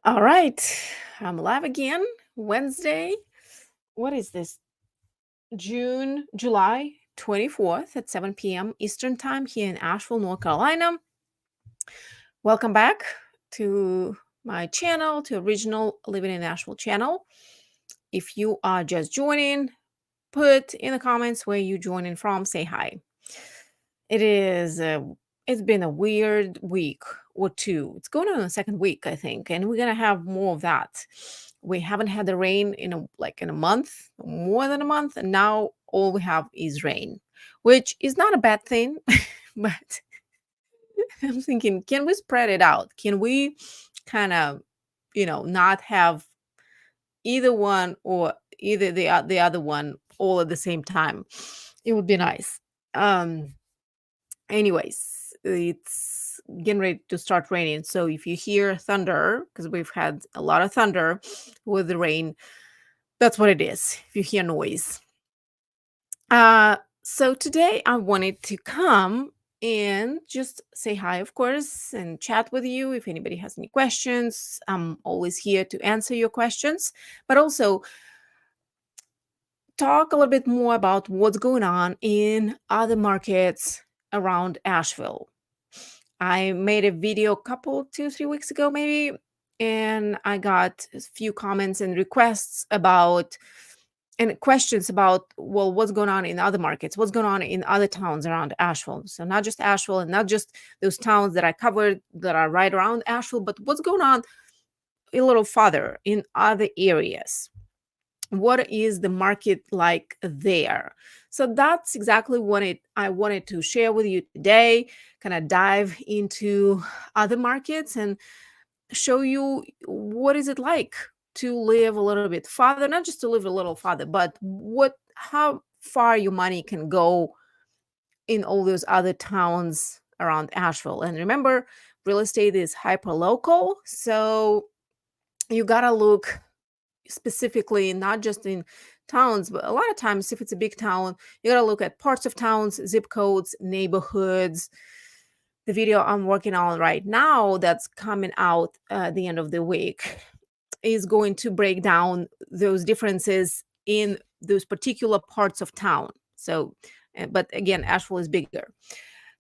All right, I'm live again. Wednesday. What is this? July 24th at 7 p.m. Eastern Time here in Asheville, North Carolina. Welcome back to my channel, to Original Living in Asheville channel. If you are just joining, put in the comments where you joining from. Say hi. It's been a weird week or two. It's going on the second week, I think, and we're gonna have more of that. We haven't had the rain in a month, more than a month, and now all we have is rain, which is not a bad thing. But I'm thinking, can we spread it out? Can we kind of, not have either one or either the other one all at the same time? It would be nice. Um, Anyways, it's getting ready to start raining. So if you hear thunder, because we've had a lot of thunder with the rain, that's what it is. If you hear noise. So today I wanted to come and just say hi, of course, and chat with you. If anybody has any questions, I'm always here to answer your questions, but also talk a little bit more about what's going on in other markets around Asheville. I made a video a couple, 2, 3 weeks ago, maybe, and I got a few comments and requests about and questions about, well, what's going on in other markets, what's going on in other towns around Asheville. So not just Asheville and not just those towns that I covered that are right around Asheville, but what's going on a little farther in other areas. What is the market like there? So that's exactly what I wanted to share with you today, kind of dive into other markets and show you what is it like to live a little bit farther, not just to live a little farther, but how far your money can go in all those other towns around Asheville. And remember, real estate is hyper local, so you got to look specifically, not just in towns, but a lot of times if it's a big town, you got to look at parts of towns, zip codes, neighborhoods. The video I'm working on right now that's coming out at the end of the week is going to break down those differences in those particular parts of town. So, but again, Asheville is bigger.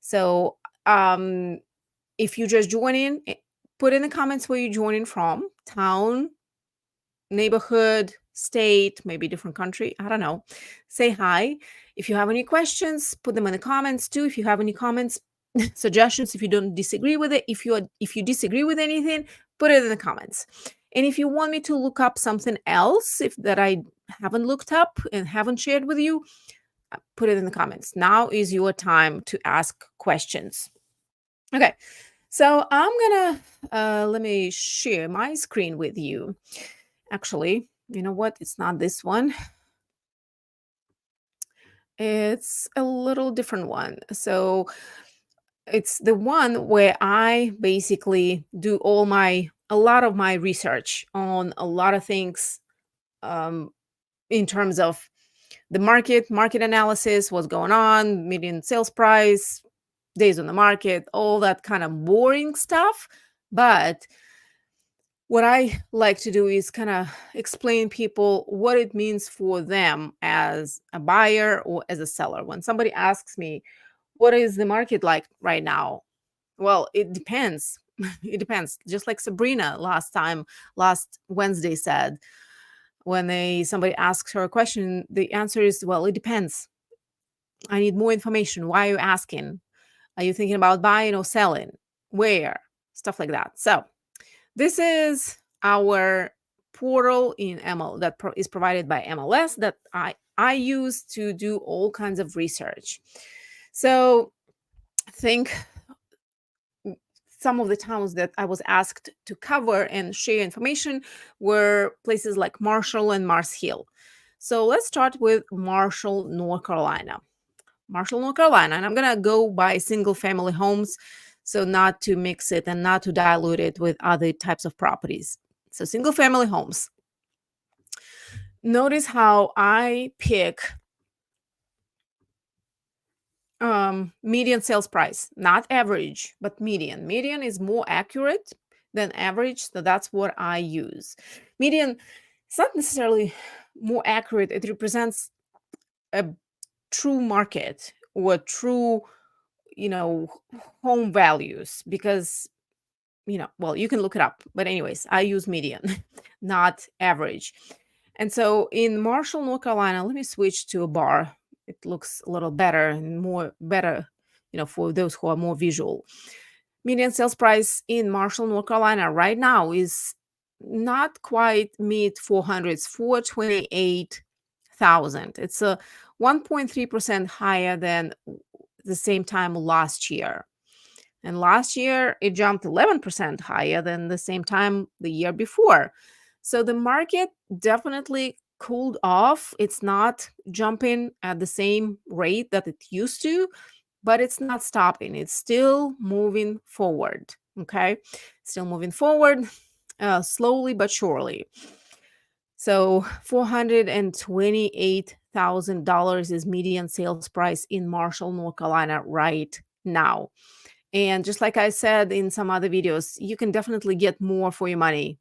So if you just join in, put in the comments where you're joining from, town, neighborhood, state, maybe different country. I don't know. Say hi. If you have any questions, put them in the comments too. If you have any comments, suggestions, if you don't disagree with it, if you disagree with anything, put it in the comments. And if you want me to look up something else that I haven't looked up and haven't shared with you, put it in the comments. Now is your time to ask questions. Okay. So I'm gonna let me share my screen with you. Actually, you know what? It's not this one. It's a little different one. So it's the one where I basically do a lot of my research on a lot of things um, in terms of the market analysis, what's going on, median sales price, days on the market, all that kind of boring stuff. But what I like to do is kind of explain people what it means for them as a buyer or as a seller. When somebody asks me, what is the market like right now? Well, it depends. It depends. Just like Sabrina last Wednesday said, when somebody asks her a question, the answer is, well, it depends. I need more information. Why are you asking? Are you thinking about buying or selling? Where? Stuff like that. So this is our portal in ML that is provided by MLS that I use to do all kinds of research. So think some of the towns that I was asked to cover and share information were places like Marshall and Mars Hill. So let's start with Marshall, North Carolina. Marshall, North Carolina, and I'm gonna go by single family homes, so not to mix it and not to dilute it with other types of properties. So single family homes. Notice how I pick median sales price, not average, but median. Median is more accurate than average. So that's what I use. Median is not necessarily more accurate. It represents a true market or true, home values, because, well, you can look it up. But anyways, I use median, not average. And so in Marshall, North Carolina, let me switch to a bar. It looks a little better and more better, for those who are more visual. Median sales price in Marshall, North Carolina right now is not quite mid 400s, 428,000. It's a 1.3% higher than the same time last year. And last year, it jumped 11% higher than the same time the year before. So the market definitely cooled off. It's not jumping at the same rate that it used to, but it's not stopping. It's still moving forward. Okay. Still moving forward, slowly but surely. So $428,000 is median sales price in Marshall, North Carolina right now. And just like I said in some other videos, you can definitely get more for your money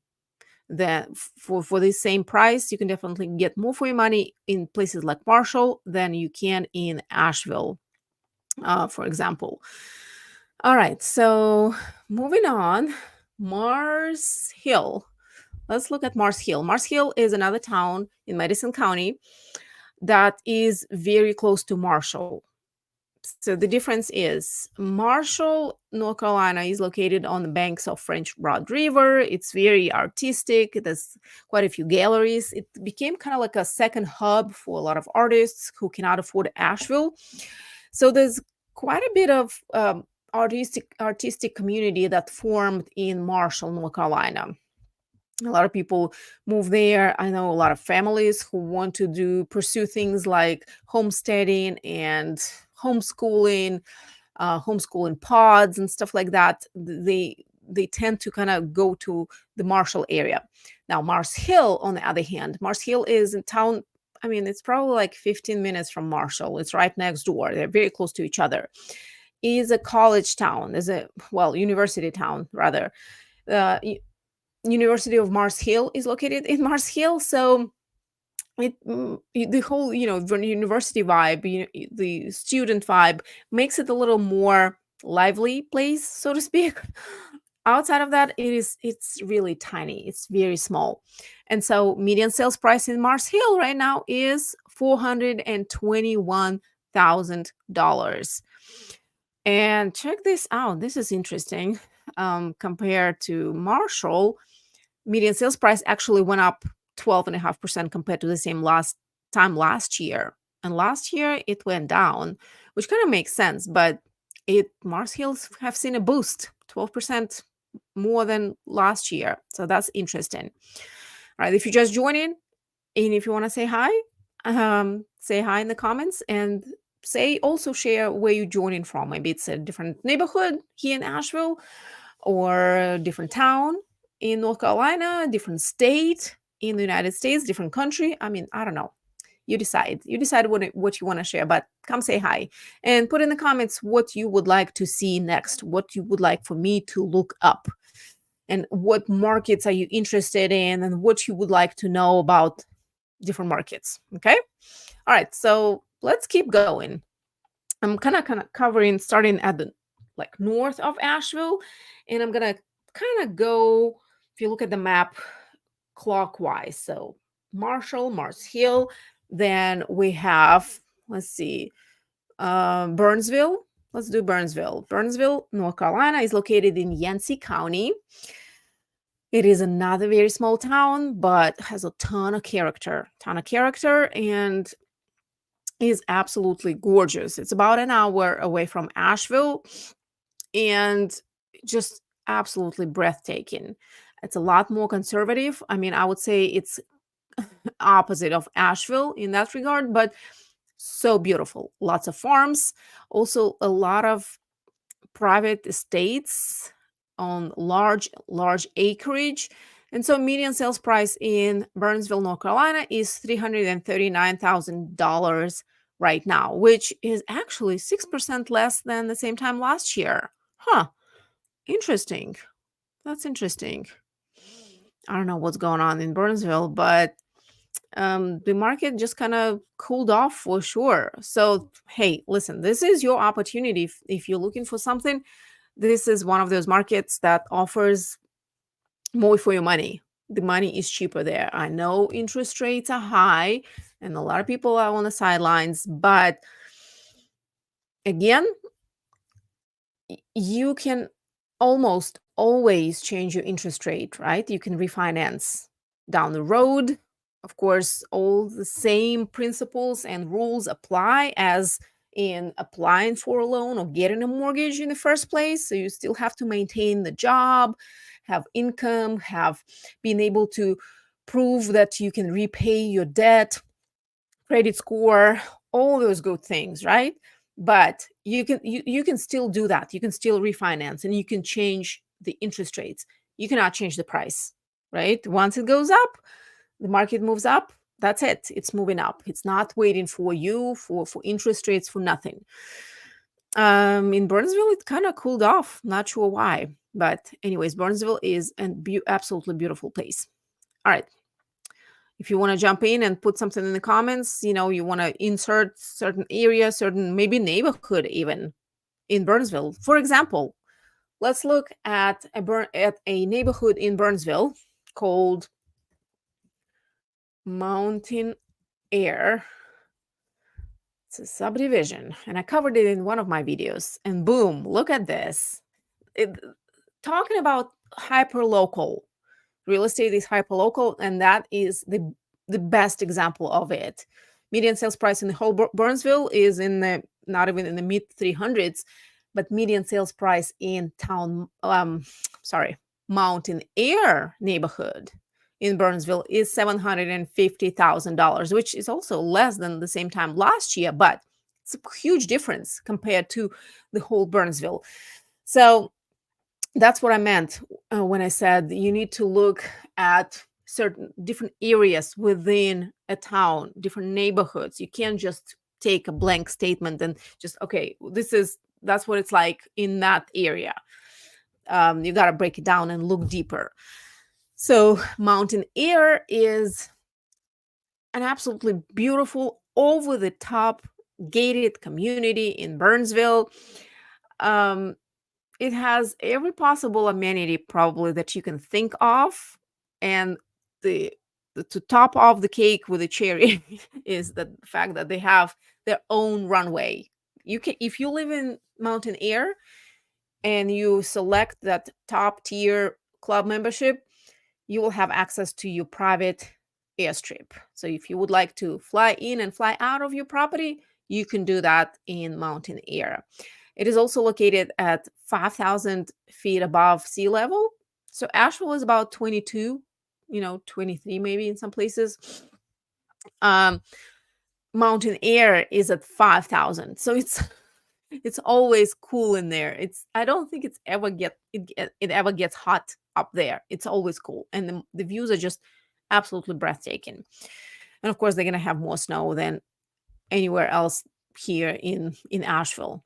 than for the same price. You can definitely get more for your money in places like Marshall than you can in Asheville, for example. All right, so moving on, Mars Hill. Let's look at Mars Hill. Mars Hill is another town in Madison County that is very close to Marshall. So the difference is Marshall, North Carolina is located on the banks of French Broad River. It's very artistic. There's quite a few galleries. It became kind of like a second hub for a lot of artists who cannot afford Asheville. So there's quite a bit of artistic community that formed in Marshall, North Carolina. A lot of people move there. I know a lot of families who want to pursue things like homesteading and homeschooling, homeschooling pods and stuff like that. They tend to kind of go to the Marshall area. Now, Mars Hill, on the other hand, Mars Hill is in town. I mean, it's probably like 15 minutes from Marshall. It's right next door. They're very close to each other. Is a college town. University town rather. University of Mars Hill is located in Mars Hill, so the whole the university vibe, the student vibe makes it a little more lively place, so to speak. Outside of that, it's really tiny. It's very small, and so median sales price in Mars Hill right now is $421,000. And check this out. This is interesting. Compared to Marshall, median sales price actually went up 12.5% compared to the same last year. And last year it went down, which kind of makes sense, but Mars Hills have seen a boost, 12% more than last year. So that's interesting. All right, if you just join in and if you want to say hi in the comments, and also share where you're joining from. Maybe it's a different neighborhood here in Asheville, or a different town in North Carolina, different state in the United States, different country. I mean, I don't know. You decide. You decide what you want to share, but come say hi and put in the comments what you would like to see next, what you would like for me to look up, and what markets are you interested in, and what you would like to know about different markets. Okay? All right, so let's keep going. I'm kind of covering, starting at the north of Asheville, and I'm gonna kind of go, if you look at the map, clockwise. So Marshall, Mars Hill, then we have, let's see, Burnsville. Let's do Burnsville. Burnsville, North Carolina is located in Yancey County. It is another very small town, but has a ton of character, and is absolutely gorgeous. It's about an hour away from Asheville, and just absolutely breathtaking. It's a lot more conservative. I mean, I would say it's opposite of Asheville in that regard, but so beautiful. Lots of farms, also a lot of private estates on large acreage. And so median sales price in Burnsville, North Carolina is $339,000 right now, which is actually 6% less than the same time last year. Huh. Interesting. That's interesting. I don't know what's going on in Burnsville, but the market just kind of cooled off for sure. So, hey, listen, this is your opportunity. If you're looking for something, this is one of those markets that offers more for your money. The money is cheaper there. I know interest rates are high and a lot of people are on the sidelines, but again, you can almost always change your interest rate, right? You can refinance down the road. Of course, all the same principles and rules apply as in applying for a loan or getting a mortgage in the first place. So you still have to maintain the job, have income, have been able to prove that you can repay your debt, credit score, all those good things, right? But you can still do that. You can still refinance and you can change the interest rates. You cannot change the price, right? Once it goes up, the market moves up. That's it. It's moving up. It's not waiting for you for interest rates for nothing. In Burnsville, it kind of cooled off. Not sure why, but anyways, Burnsville is an absolutely beautiful place. All right. If you want to jump in and put something in the comments, you want to insert certain area, certain maybe neighborhood even in Burnsville. For example, let's look at a neighborhood in Burnsville called Mountain Air. It's a subdivision, and I covered it in one of my videos. And boom, look at this. Talking about hyper local. Real estate is hyperlocal, and that is the best example of it. Median sales price in the whole Burnsville is in the not even in the mid 300s, but median sales price in Mountain Air neighborhood in Burnsville is $750,000, which is also less than the same time last year, but it's a huge difference compared to the whole Burnsville. So that's what I meant when I said you need to look at certain different areas within a town, different neighborhoods. You can't just take a blank statement and just, okay, that's what it's like in that area. You got to break it down and look deeper. So Mountain Air is an absolutely beautiful, over the top gated community in Burnsville. It has every possible amenity probably that you can think of, and the to top off the cake with a cherry is the fact that they have their own runway. You can, if you live in Mountain Air and you select that top tier club membership, you will have access to your private airstrip. So if you would like to fly in and fly out of your property, you can do that in Mountain Air. It is also located at 5,000 feet above sea level. So Asheville is about 22, 23 maybe in some places. Mountain Air is at 5,000. So it's always cool in there. I don't think it ever gets hot up there. It's always cool, and the views are just absolutely breathtaking. And of course, they're gonna have more snow than anywhere else here in Asheville.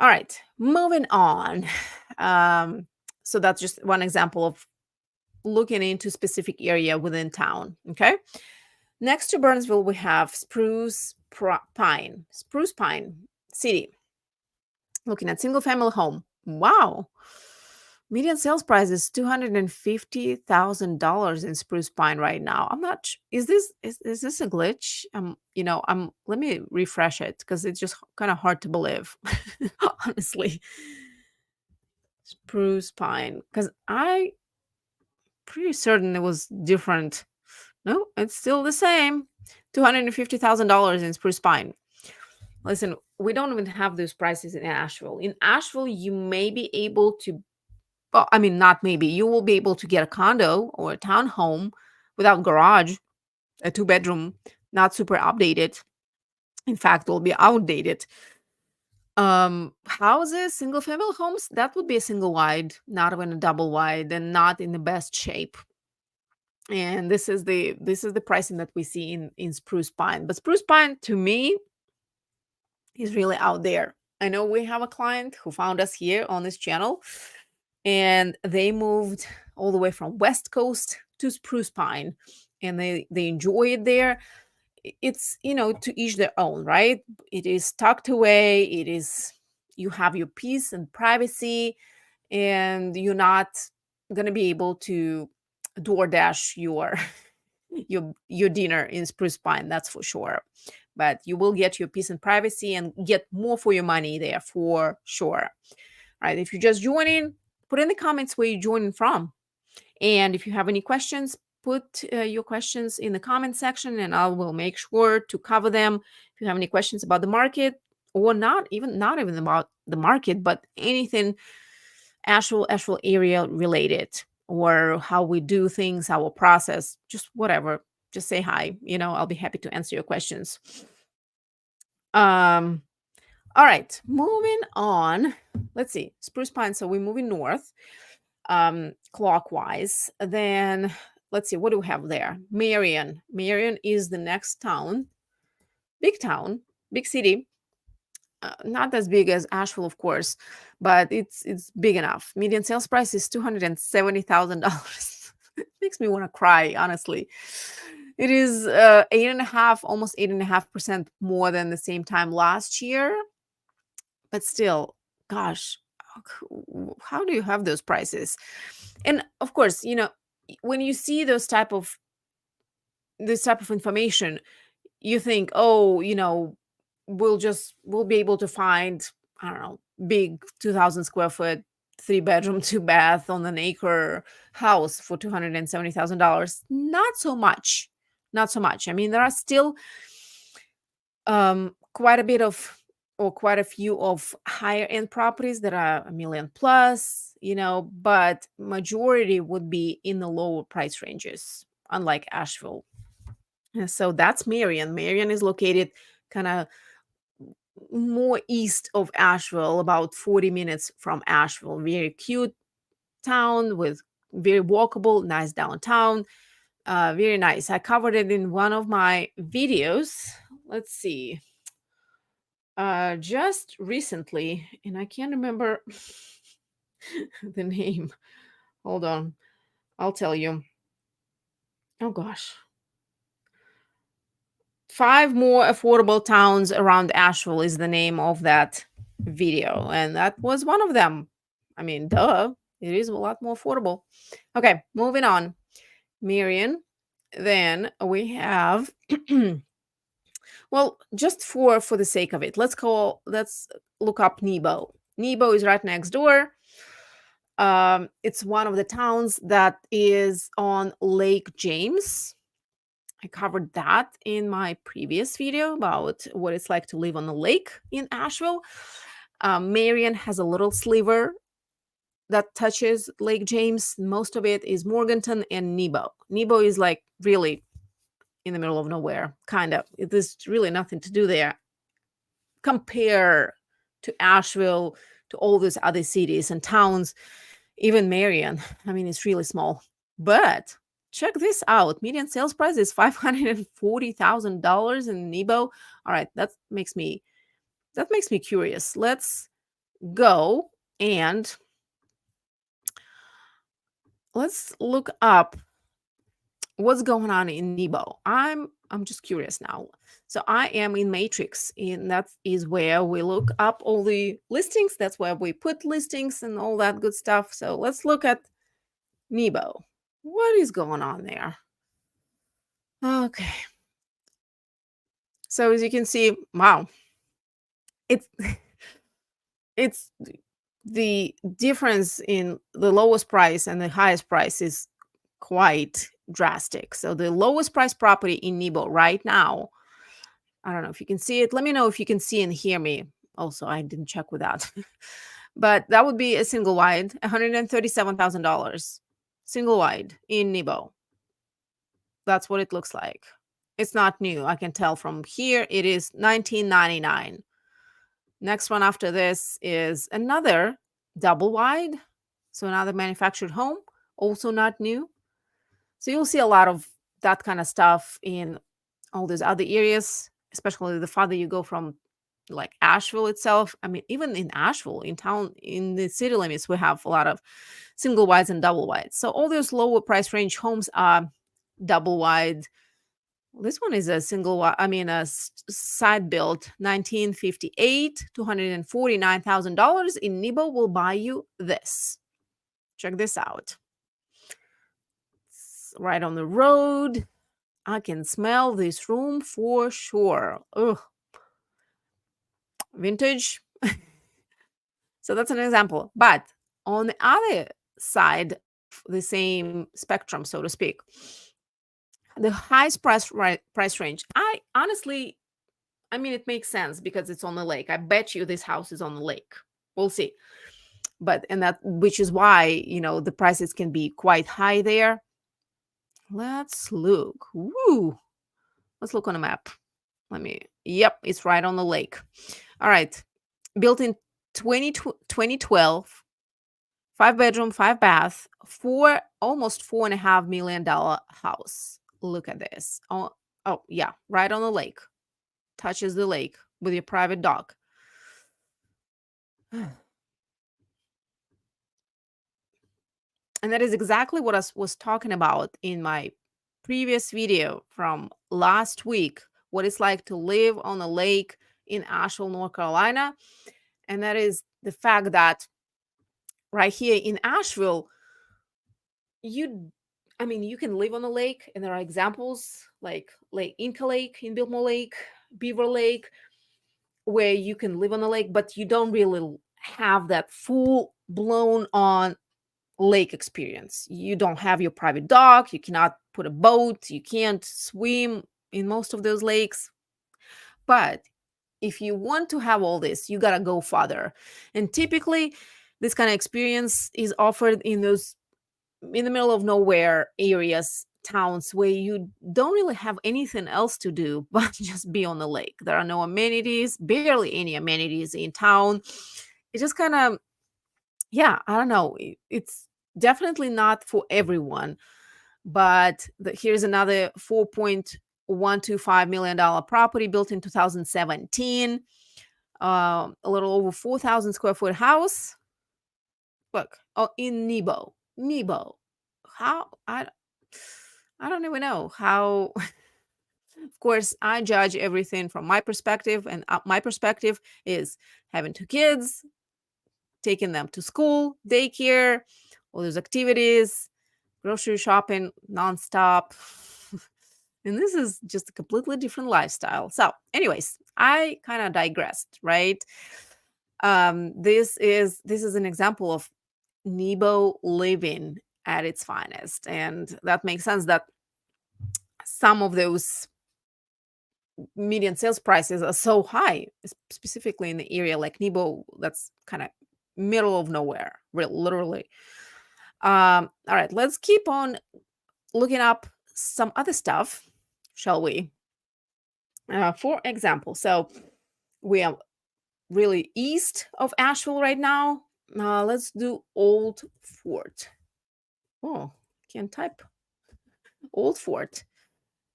All right, moving on. So that's just one example of looking into specific area within town. Okay. Next to Burnsville, we have Spruce Pine City. Looking at single family home. Wow. Median sales price is $250,000 in Spruce Pine right now. I'm not. Is this a glitch? Let me refresh it because it's just kind of hard to believe, honestly. Spruce Pine, because I pretty certain it was different. No, it's still the same. $250,000 in Spruce Pine. Listen, we don't even have those prices in Asheville. In Asheville, you may be able to, well, I mean, not maybe, you will be able to get a condo or a townhome without garage, a 2-bedroom, not super updated. In fact, will be outdated. Houses, single family homes, that would be a single wide, not even a double wide, and not in the best shape. And this is the pricing that we see in Spruce Pine. But Spruce Pine, to me, is really out there. I know we have a client who found us here on this channel, and they moved all the way from West Coast to Spruce Pine, and they enjoy it there. It's, to each their own, right? It is tucked away. It is, you have your peace and privacy, and you're not going to be able to DoorDash your dinner in Spruce Pine, that's for sure. But you will get your peace and privacy and get more for your money there for sure. Right? If you're just joining, put in the comments where you're joining from. And if you have any questions, put your questions in the comment section, and I will make sure to cover them. If you have any questions about the market, or not even about the market, but anything Asheville area related, or how we do things, our process, just whatever, just say hi. I'll be happy to answer your questions. All right, moving on. Let's see, Spruce Pine. So we're moving north, clockwise. Then let's see, what do we have there? Marion. Marion is the next town, big city. Not as big as Asheville, of course, but it's big enough. Median sales price is $270,000. It makes me want to cry, honestly. It is 8.5, almost 8.5% more than the same time last year. But still, gosh, how do you have those prices? And of course, when you see this type of information, you think, oh, we'll be able to find, I don't know, big 2,000 square foot, 3-bedroom, 2-bath on an acre house for $270,000. Not so much. Not so much. I mean, there are still quite a few of higher end properties that are $1 million plus, but majority would be in the lower price ranges, unlike Asheville. And so that's Marion. Marion is located kind of more east of Asheville, about 40 minutes from Asheville. Very cute town with very walkable, nice downtown. Very nice. I covered it in one of my videos. Let's see. Just recently, and I can't remember the name. Hold on. I'll tell you. Oh gosh. 5 more affordable towns around Asheville is the name of that video. And that was one of them. I mean, duh. It is a lot more affordable. Okay, moving on. Marion. Then we have well, just for the sake of it, let's look up ℧𝕀𝕊. ℧𝕀𝕊 is right next door. It's one of the towns that is on Lake James. I covered that in my previous video about what it's like to live on a lake in Asheville. Marion has a little sliver that touches Lake James. Most of it is Morganton and ℧𝕀𝕊. ℧𝕀𝕊 is like really in the middle of nowhere, kind of. There's really nothing to do there. Compare to Asheville, to all these other cities and towns, even Marion. I mean, it's really small. But check this out. Median sales price is $540,000 in ℧𝕀𝕊. All right, that makes me curious. Let's go and let's look up what's going on in ℧𝕀𝕊. I'm just curious now. So I am in Matrix, and that is where we look up all the listings. That's where we put listings and all that good stuff. So let's look at ℧𝕀𝕊. What is going on there? Okay. So as you can see, wow, it's it's the difference in the lowest price and the highest price is quite drastic. So the lowest price property in ℧𝕀𝕊 right now, I don't know if you can see it. Let me know if you can see and hear me. Also, I didn't check with that. But that would be a single wide, $137,000. Single wide in ℧𝕀𝕊. That's what it looks like. It's not new. I can tell from here. It is $19.99. Next one after this is another double wide. So another manufactured home, also not new. So you'll see a lot of that kind of stuff in all these other areas, especially the farther you go from like Asheville itself. I mean, even in Asheville, in town, in the city limits, we have a lot of single wides and double wides. So all those lower price range homes are double wide. This one is a single wide, I mean, a side built 1958, $249,000 in ℧𝕀𝕊 will buy you this. Check this out. It's right on the road. I can smell this room for sure. Ugh. Vintage. So that's an example. But on the other side, the same spectrum, so to speak, the highest price range, I honestly, I mean, it makes sense because it's on the lake. I bet you this house is on the lake. We'll see. But, and that, which is why, the prices can be quite high there. Let's look. Woo. Let's look on a map. Yep, it's right on the lake. All right. Built in 2012, 5-bedroom, 5-bath, almost $4.5 million house. Look at this. Oh, yeah, right on the lake. Touches the lake with your private dog. And that is exactly what I was talking about in my previous video from last week, what it's like to live on a lake in Asheville, North Carolina. And that is the fact that right here in Asheville, you can live on a lake, and there are examples like Lake Inca Lake, ℓ𝕀𝕊 Lake, Beaver Lake, where you can live on a lake, but you don't really have that full blown on lake experience. You don't have your private dock, you cannot put a boat, you can't swim in most of those lakes. But if you want to have all this, you got to go farther. And typically this kind of experience is offered in those in the middle of nowhere areas, towns where you don't really have anything else to do but just be on the lake. There are no amenities, barely any amenities in town. It just kind of, yeah, I don't know. It's definitely not for everyone. But here's another $4.125 million property built in 2017. A little over 4,000 square foot house. Look, in ℧𝕀𝕊. How I don't even know how. Of course, I judge everything from my perspective, and my perspective is having 2 kids, taking them to school, daycare, all those activities, grocery shopping nonstop. And this is just a completely different lifestyle. So, anyways, I kind of digressed, right? This is an example of ℧𝕀𝕊 living at its finest, and that makes sense that some of those median sales prices are so high, specifically in the area like ℧𝕀𝕊, that's kind of middle of nowhere, literally. All right, let's keep on looking up some other stuff, shall we? For example, so we are really east of Asheville right now. Let's do Old Fort. Oh, can't type. Old Fort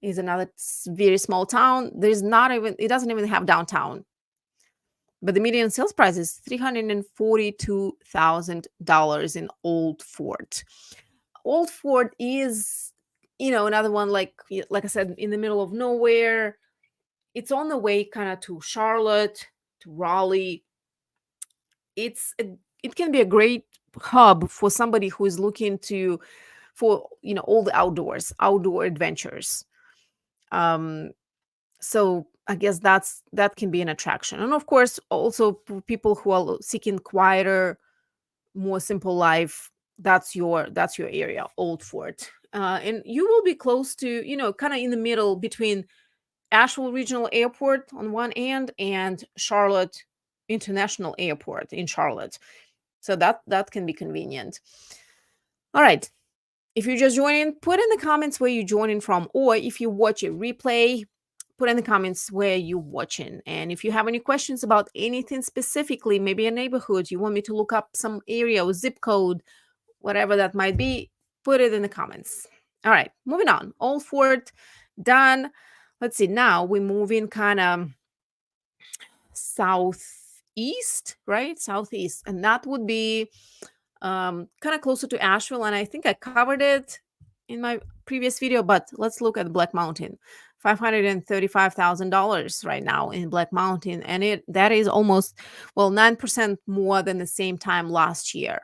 is another very small town. It doesn't even have downtown. But the median sales price is $342,000 in Old Fort. Old Fort is, another one like I said, in the middle of nowhere. It's on the way kind of to Charlotte, to Raleigh. It can be a great hub for somebody who is looking for all the outdoor adventures. So I guess that can be an attraction. And of course, also for people who are seeking quieter, more simple life, that's your area, Old Fort. And you will be close to, kind of in the middle between Asheville Regional Airport on one end and Charlotte International Airport in Charlotte. So that can be convenient. All right. If you're just joining, put in the comments where you're joining from, or if you watch a replay, put in the comments where you're watching. And if you have any questions about anything specifically, maybe a neighborhood, you want me to look up some area or zip code, whatever that might be, put it in the comments. All right, moving on. Old Fort, done. Let's see. Now we're moving kind of southeast, right? Southeast. And that would be kind of closer to Asheville, and I think I covered it in my previous video, but let's look at Black Mountain. $535,000 right now in Black Mountain, and that is almost, well, 9% more than the same time last year.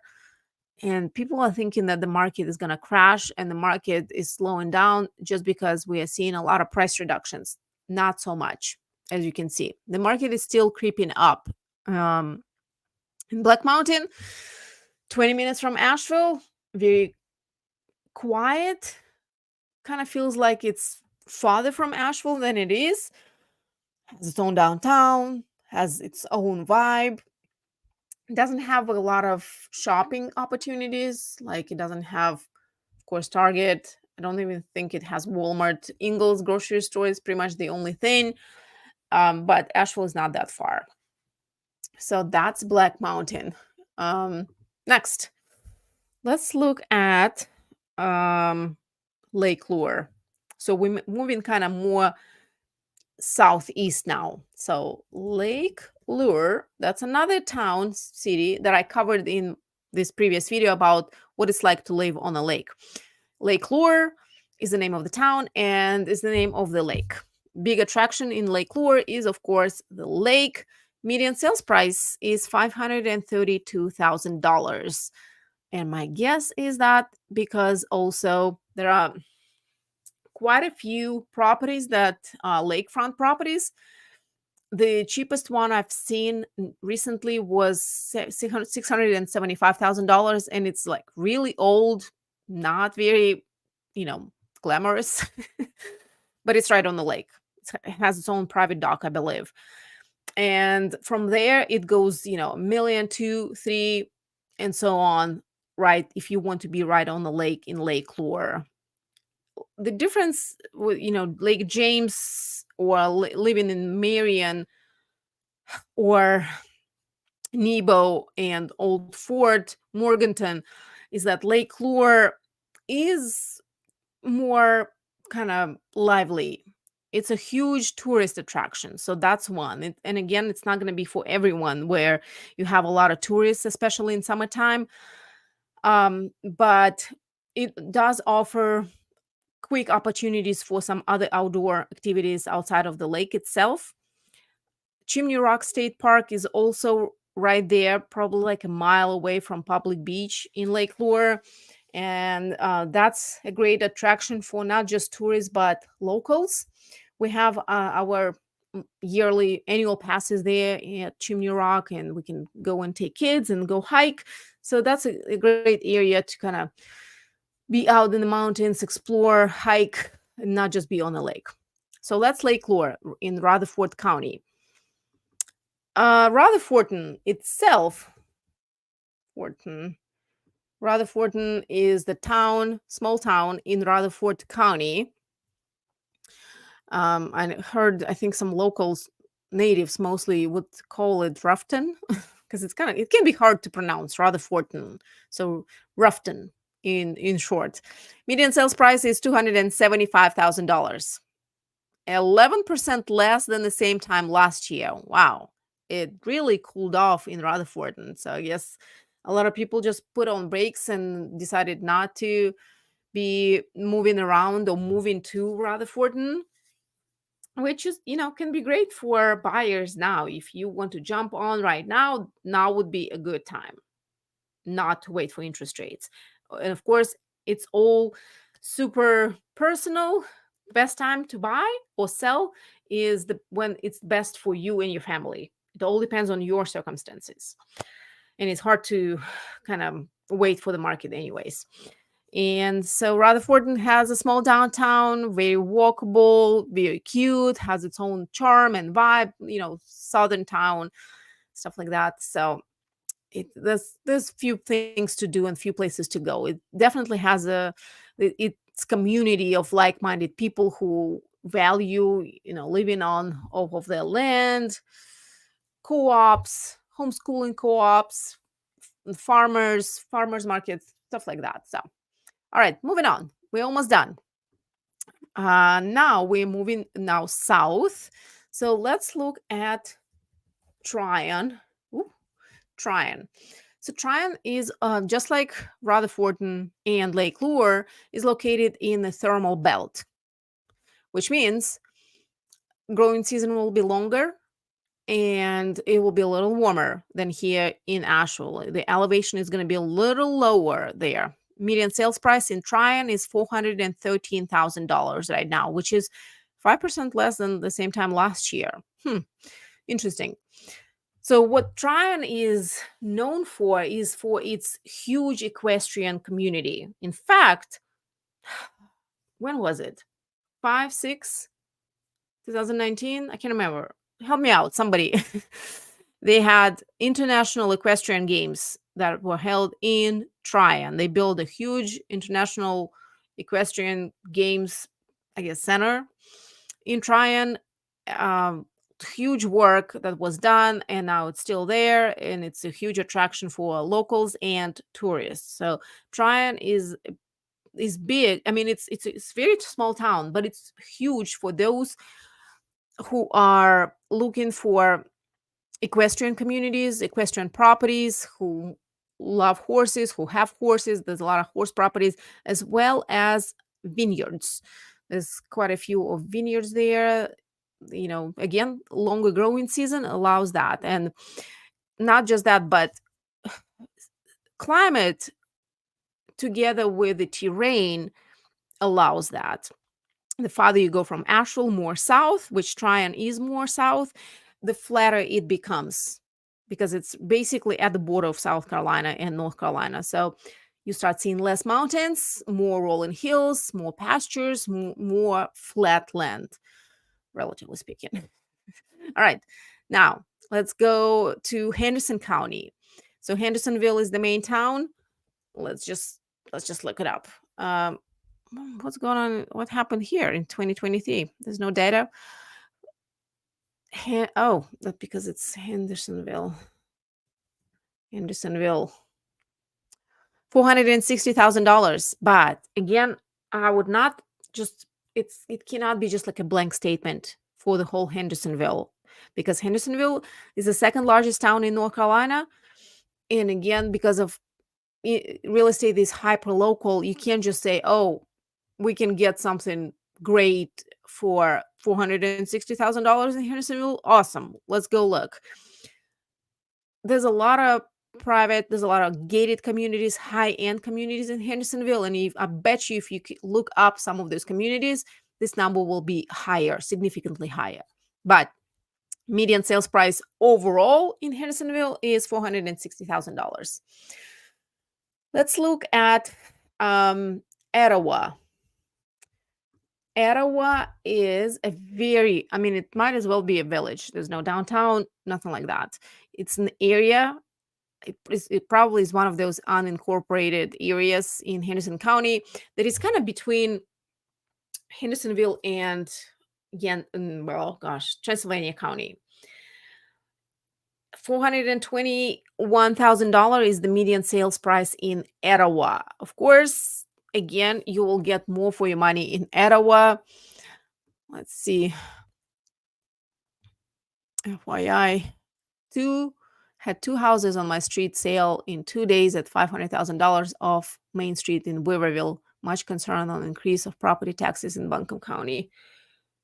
And people are thinking that the market is going to crash and the market is slowing down just because we are seeing a lot of price reductions. Not so much, as you can see. The market is still creeping up. In Black Mountain, 20 minutes from Asheville, very quiet. Kind of feels like it's farther from Asheville than it is. Has its own downtown, has its own vibe. It doesn't have a lot of shopping opportunities. Like it doesn't have, of course, Target. I don't even think it has Walmart. Ingles grocery store is pretty much the only thing. But Asheville is not that far. So that's Black Mountain. Next, let's look at ℂ𝕠𝕟𝕟𝕼. So we're moving kind of more southeast now. So ℂ𝕠𝕠𝕟, that's another town, city that I covered in this previous video about what it's like to live on a lake. ℂ𝕠𝕟 is the name of the town and is the name of the lake. Big attraction in ℂ𝕠𝕟 is, of course, the lake. Median sales price is $532,000. And my guess is that because also there are quite a few properties that lakefront properties. The cheapest one I've seen recently was $675,000, and it's like really old, not very, glamorous, but it's right on the lake. It has its own private dock, I believe. And from there, it goes, a million, 2, 3, and so on, right? If you want to be right on the lake in ℂ𝕠𝕟𝕟. The difference with, Lake James or living in Marion or Nebo and Old Fort, Morganton, is that ℂ𝕠𝕟𝕟 is more kind of lively. It's a huge tourist attraction. So that's one. And again, it's not going to be for everyone where you have a lot of tourists, especially in summertime. But it does offer quick opportunities for some other outdoor activities outside of the lake itself. Chimney Rock State Park is also right there, probably like a mile away from public beach in ℂ𝕠𝕟. And that's a great attraction for not just tourists, but locals. We have our yearly annual passes there at Chimney Rock, and we can go and take kids and go hike. So that's a great area to kind of be out in the mountains, explore, hike, and not just be on the lake. So that's ℂ𝕠𝕟 in Rutherford County. Rutherford itself, Rutherford is the town, small town in Rutherford County. I think some locals, natives mostly, would call it Ruffton because it can be hard to pronounce, Rutherford. So Ruffton in short. Median sales price is $275,000. 11% less than the same time last year. Wow. It really cooled off in Rutherford. So I guess a lot of people just put on brakes and decided not to be moving around or moving to Rutherford, which is, can be great for buyers now. If you want to jump on right now would be a good time, not to wait for interest rates. And of course, it's all super personal. Best time to buy or sell is when it's best for you and your family. It all depends on your circumstances. And it's hard to kind of wait for the market anyways. And so Rutherford has a small downtown, very walkable, very cute, has its own charm and vibe, southern town, stuff like that. So there's few things to do and few places to go. It definitely has its community of like-minded people who value, living on off of their land, co-ops, homeschooling co-ops, farmers markets, stuff like that. So, all right, moving on. We're almost done. Now we're moving south. So let's look at Tryon. So Tryon is just like Rutherford and Lake Lure is located in the thermal belt, which means growing season will be longer and it will be a little warmer than here in Asheville. The elevation is going to be a little lower there. Median sales price in Tryon is $413,000 right now, which is 5% less than the same time last year. Interesting. So what Tryon is known for is for its huge equestrian community. In fact, when was it? 5, 6, 2019? I can't remember. Help me out, somebody. They had international equestrian games that were held in Tryon. They built a huge international equestrian games, I guess, center in Tryon. Um, Huge work that was done, and now it's still there, and it's a huge attraction for locals and tourists. So Tryon is big. I mean, it's very small town, but it's huge for those who are looking for equestrian communities, equestrian properties, who love horses, who have horses. There's a lot of horse properties, as well as vineyards. There's quite a few of vineyards there. Again, longer growing season allows that. And not just that, but climate together with the terrain allows that. The farther you go from Asheville, more south, which Tryon is more south, the flatter it becomes because it's basically at the border of South Carolina and North Carolina. So you start seeing less mountains, more rolling hills, more pastures, more flat land, relatively speaking. All right. Now, let's go to Henderson County. So Hendersonville is the main town. Let's just look it up. What's going on? What happened here in 2023? There's no data. That's because it's Hendersonville. $460,000. But again, I would not just it cannot be just like a blank statement for the whole Hendersonville, because Hendersonville is the second largest town in North Carolina. And again, because of real estate is hyper local, you can't just say, oh, we can get something great for $460,000 in Hendersonville. Awesome. Let's go look. There's a lot of gated communities, high-end communities in Hendersonville. And I bet you if you look up some of those communities, this number will be higher, significantly higher. But median sales price overall in Hendersonville is $460,000. Let's look at Etowah. Etowah is it might as well be a village. There's no downtown, nothing like that. It's an area. It probably is one of those unincorporated areas in Henderson County that is kind of between Hendersonville and, Transylvania County. $421,000 is the median sales price in Etowah. Of course, again, you will get more for your money in Etowah. Let's see. FYI, had two houses on my street sale in 2 days at $500,000 off Main Street in Weaverville. Much concern on increase of property taxes in Buncombe County.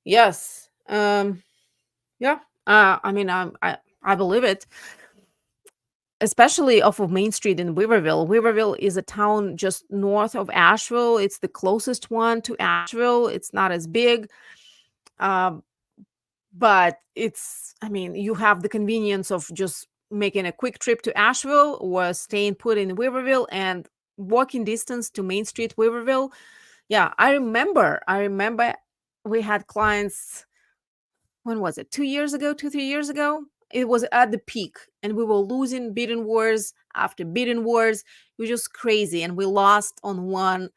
Yes. Yeah. I believe it. Especially off of Main Street in Weaverville. Weaverville is a town just north of Asheville. It's the closest one to Asheville. It's not as big. But you have the convenience of just making a quick trip to Asheville or staying put in Weaverville and walking distance to Main Street, Weaverville. Yeah, I remember we had clients, when was it? 2 years ago, 3 years ago? It was at the peak and we were losing bidding wars after bidding wars. It was just crazy. And we lost on one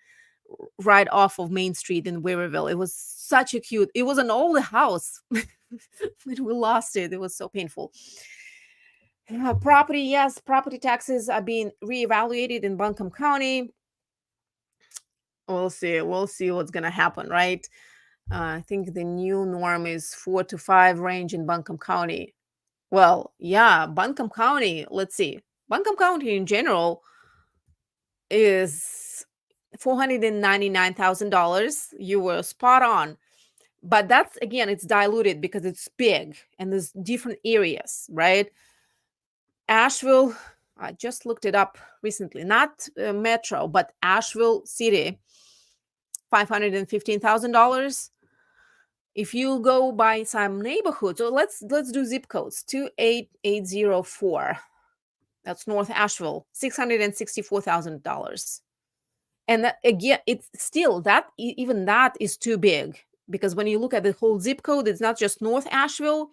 right off of Main Street in Weaverville. It was it was an old house. We lost it. It was so painful. Property taxes are being reevaluated in Buncombe County. We'll see what's going to happen, right? I think the new norm is 4 to 5 range in Buncombe County. Well, yeah, Buncombe County, let's see. Buncombe County in general is $499,000. You were spot on. But that's, again, it's diluted because it's big and there's different areas, right? Asheville, I just looked it up recently, not metro, but Asheville city, $515,000. If you go by some neighborhoods, so let's do zip codes. 28804. That's North Asheville, $664,000. And that, again, it's still that even that is too big, because when you look at the whole zip code, it's not just North Asheville,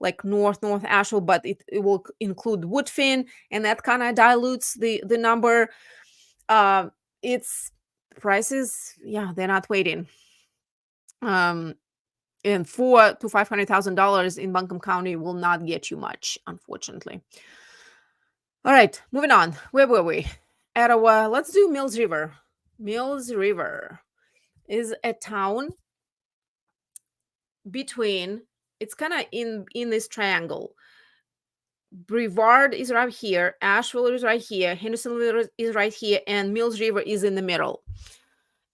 like North Asheville, but it will include Woodfin, and that kind of dilutes the number. It's prices, yeah, they're not waiting. And $400,000 to $500,000 in Buncombe County will not get you much, unfortunately. All right, moving on. Where were we? Etowah. Let's do Mills River. Mills River is a town between, it's kind of in this triangle. Brevard is right here, Asheville is right here, Hendersonville is right here, and Mills River is in the middle.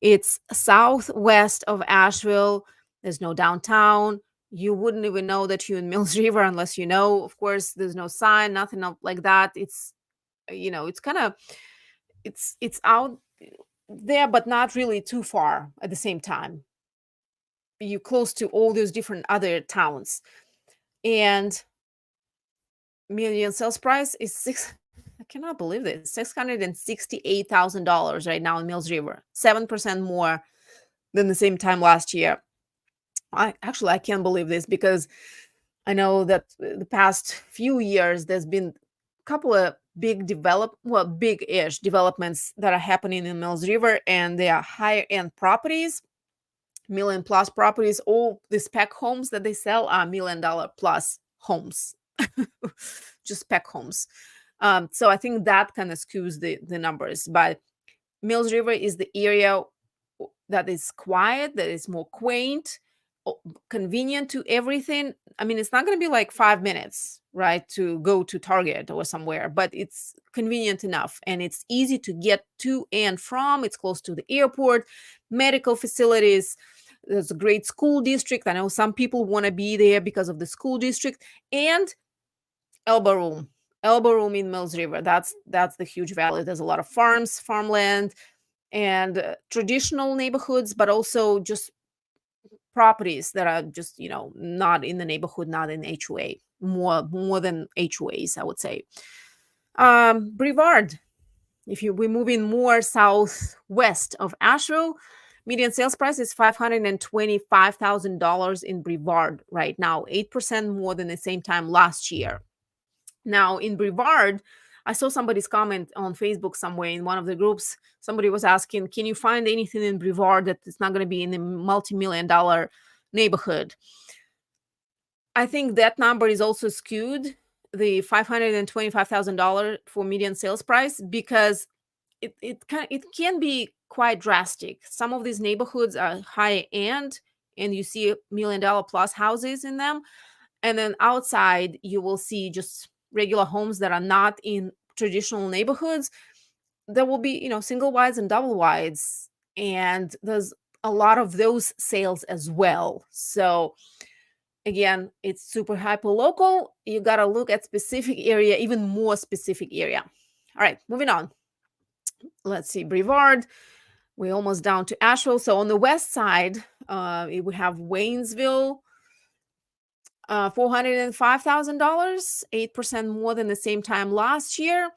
It's southwest of Asheville. There's no downtown. You wouldn't even know that you're in Mills River unless you know. Of course, there's no sign, nothing like that. It's, it's kind of, it's out there, but not really too far at the same time. You're close to all those different other towns. And median sales price is I cannot believe this, $668,000 right now in Mills River, 7% more than the same time last year. I can't believe this, because I know that the past few years there's been a couple of big-ish developments that are happening in Mills River, and they are higher end properties, million plus properties. All the spec homes that they sell are $1 million plus homes. Just spec homes. So I think that kind of skews the numbers. But Mills River is the area that is quiet, that is more quaint, convenient to everything. I mean, it's not going to be like 5 minutes, right, to go to Target or somewhere, but it's convenient enough, and it's easy to get to and from. It's close to the airport, medical facilities. There's a great school district. I know some people want to be there because of the school district, and elbow room in Mills River. That's the huge valley. There's a lot of farms, farmland, and traditional neighborhoods, but also just properties that are just, not in the neighborhood, not in HOA, more than HOAs, I would say. Brevard, if we're moving more southwest of Asheville, median sales price is $525,000 in Brevard right now, 8% more than the same time last year. Now, in Brevard, I saw somebody's comment on Facebook somewhere in one of the groups. Somebody was asking, can you find anything in Brevard that is not going to be in a multi-million-dollar neighborhood? I think that number is also skewed, the $525,000 for median sales price, because it can be quite drastic. Some of these neighborhoods are high end, and you see $1 million plus houses in them. And then outside, you will see just regular homes that are not in traditional neighborhoods. There will be, single wides and double wides, and there's a lot of those sales as well. So again, it's super hyper local. You got to look at specific area, even more specific area. All right, moving on. Let's see, Brevard. We're almost down to Asheville. So on the west side, we have Waynesville, $405,000, 8% more than the same time last year.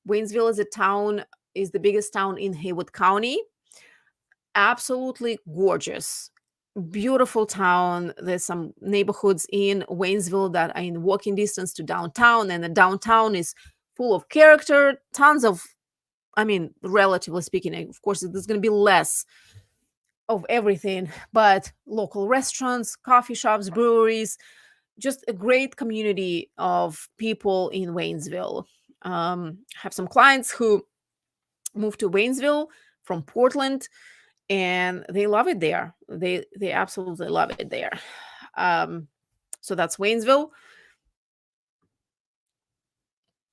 Waynesville is the biggest town in Haywood County. Absolutely gorgeous, beautiful town. There's some neighborhoods in Waynesville that are in walking distance to downtown, and the downtown is full of character, tons of, relatively speaking, of course, there's going to be less of everything, but local restaurants, coffee shops, breweries, just a great community of people in Waynesville. Have some clients who moved to Waynesville from Portland, and they love it there. They absolutely love it there. So that's Waynesville.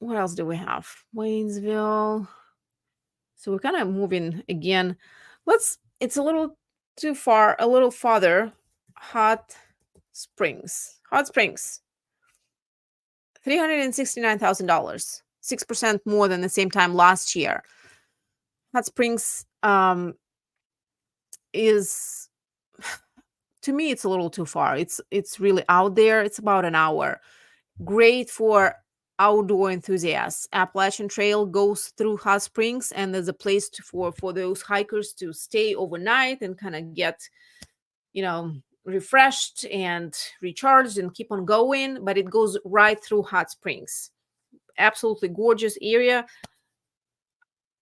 what else do we have? Waynesville. So we're kind of moving again. It's a little too far, a little farther. Hot Springs. Hot Springs. $369,000. 6% more than the same time last year. Hot Springs is, to me, it's a little too far. It's really out there. It's about an hour. Great for outdoor enthusiasts. Appalachian Trail goes through Hot Springs, and there's a place for those hikers to stay overnight and kind of get, refreshed and recharged and keep on going. But it goes right through Hot Springs. Absolutely gorgeous area.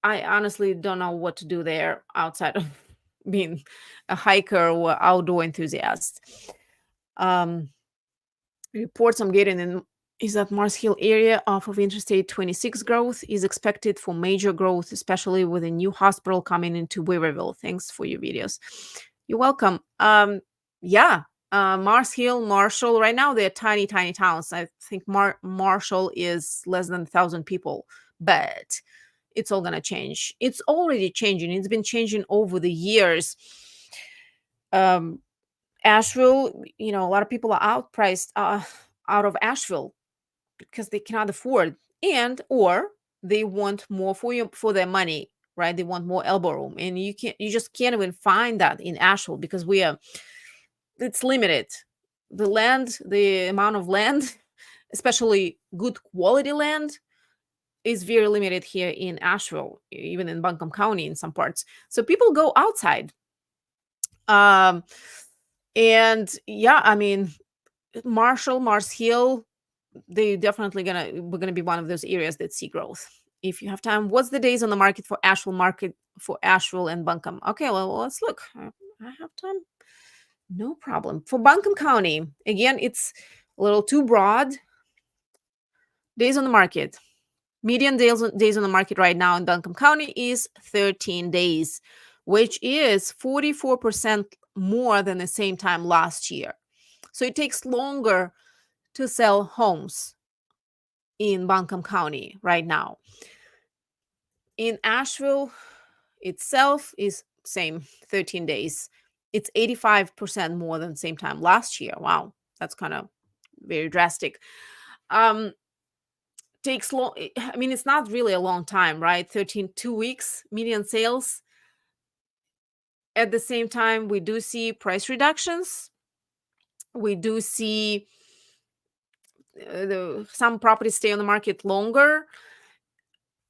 I honestly don't know what to do there outside of being a hiker or outdoor enthusiast. Reports I'm getting in is that Mars Hill area off of Interstate 26 growth is expected for major growth, especially with a new hospital coming into Weaverville. Thanks for your videos. You're welcome. Yeah, Mars Hill, Marshall, right now they're tiny, tiny towns. I think Marshall is less than 1,000 people, but it's all going to change. It's already changing. It's been changing over the years. Asheville, a lot of people are outpriced out of Asheville because they cannot afford, or they want more for their money, right? They want more elbow room, and you just can't even find that in Asheville because it's limited. The amount of land, especially good quality land, is very limited here in Asheville, even in Buncombe County in some parts. So people go outside. And yeah, I mean, Marshall, Mars Hill, we're gonna be one of those areas that see growth. If you have time, what's the days on the market for Asheville and Buncombe? Okay, well, let's look. I have time. No problem. For Buncombe County, again, it's a little too broad. Days on the market. Median days on the market right now in Buncombe County is 13 days, which is 44% more than the same time last year. So it takes longer to sell homes in Buncombe County right now. In Asheville itself is same 13 days. It's 85% more than same time last year. Wow, that's kind of very drastic. Takes long. I mean, it's not really a long time, right? 2 weeks median sales. At the same time, we do see price reductions. We do see some properties stay on the market longer.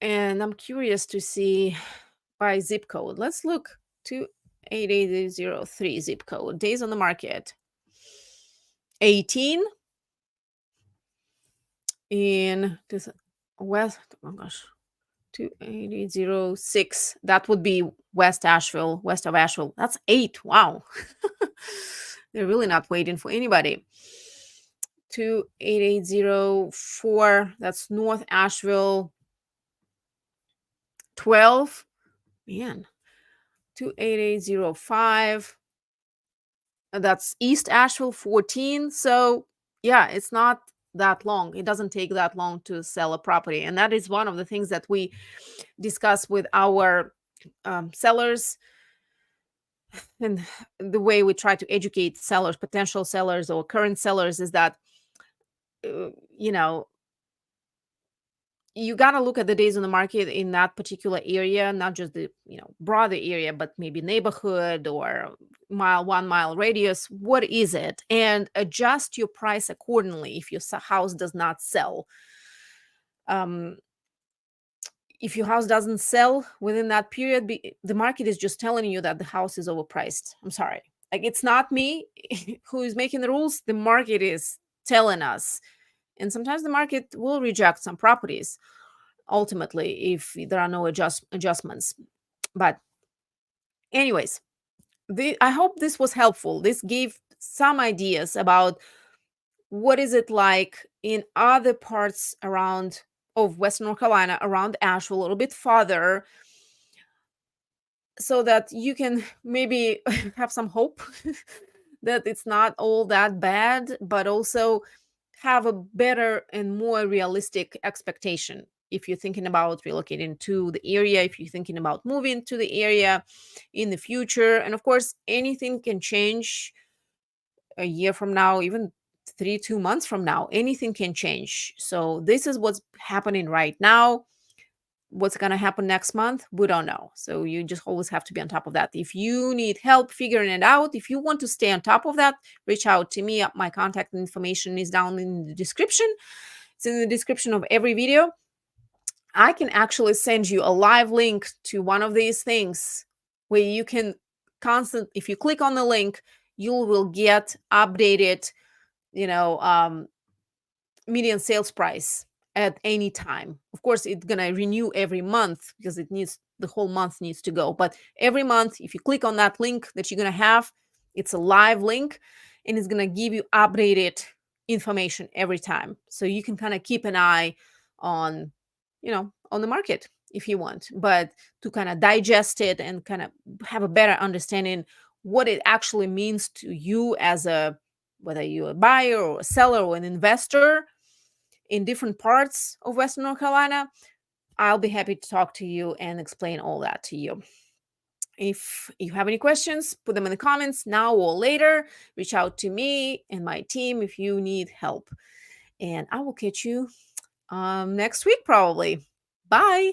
And I'm curious to see by zip code. Let's look. 28803 zip code. Days on the market. 18 in this west. Oh my gosh. 28806. That would be west of Asheville. That's 8. Wow. They're really not waiting for anybody. 28804. That's North Asheville. 12. Man. 28805. That's East Asheville. 14. So yeah, it's not that long. It doesn't take that long to sell a property, and that is one of the things that we discuss with our sellers, and the way we try to educate sellers, potential sellers or current sellers, is that you got to look at the days on the market in that particular area, not just the broader area, but maybe neighborhood or 1 mile radius. What is it? And adjust your price accordingly if your house does not sell. If your house doesn't sell within that period, the market is just telling you that the house is overpriced. I'm sorry. Like, it's not me who is making the rules. The market is telling us. And sometimes the market will reject some properties ultimately if there are no adjustments. But anyways, I hope this was helpful. This gave some ideas about what is it like in other parts around of Western North Carolina, around Asheville, a little bit farther, so that you can maybe have some hope that it's not all that bad, but also have a better and more realistic expectation. If you're thinking about relocating to the area, if you're thinking about moving to the area in the future, and of course, anything can change a year from now, even 2 months from now, anything can change. So this is what's happening right now. What's going to happen next month, we don't know. So you just always have to be on top of that. If you need help figuring it out, if you want to stay on top of that, reach out to me. My contact information is down in the description. It's in the description of every video. I can actually send you a live link to one of these things where you can if you click on the link, you will get updated, median sales price at any time. Of course, it's gonna renew every month because the whole month needs to go. But every month, if you click on that link that you're gonna have, it's a live link and it's gonna give you updated information every time. So you can kind of keep an eye on, on the market if you want, but to kind of digest it and kind of have a better understanding what it actually means to you as whether you're a buyer or a seller or an investor in different parts of Western North Carolina, I'll be happy to talk to you and explain all that to you. If you have any questions, put them in the comments now or later. Reach out to me and my team if you need help. And I will catch you next week probably. Bye.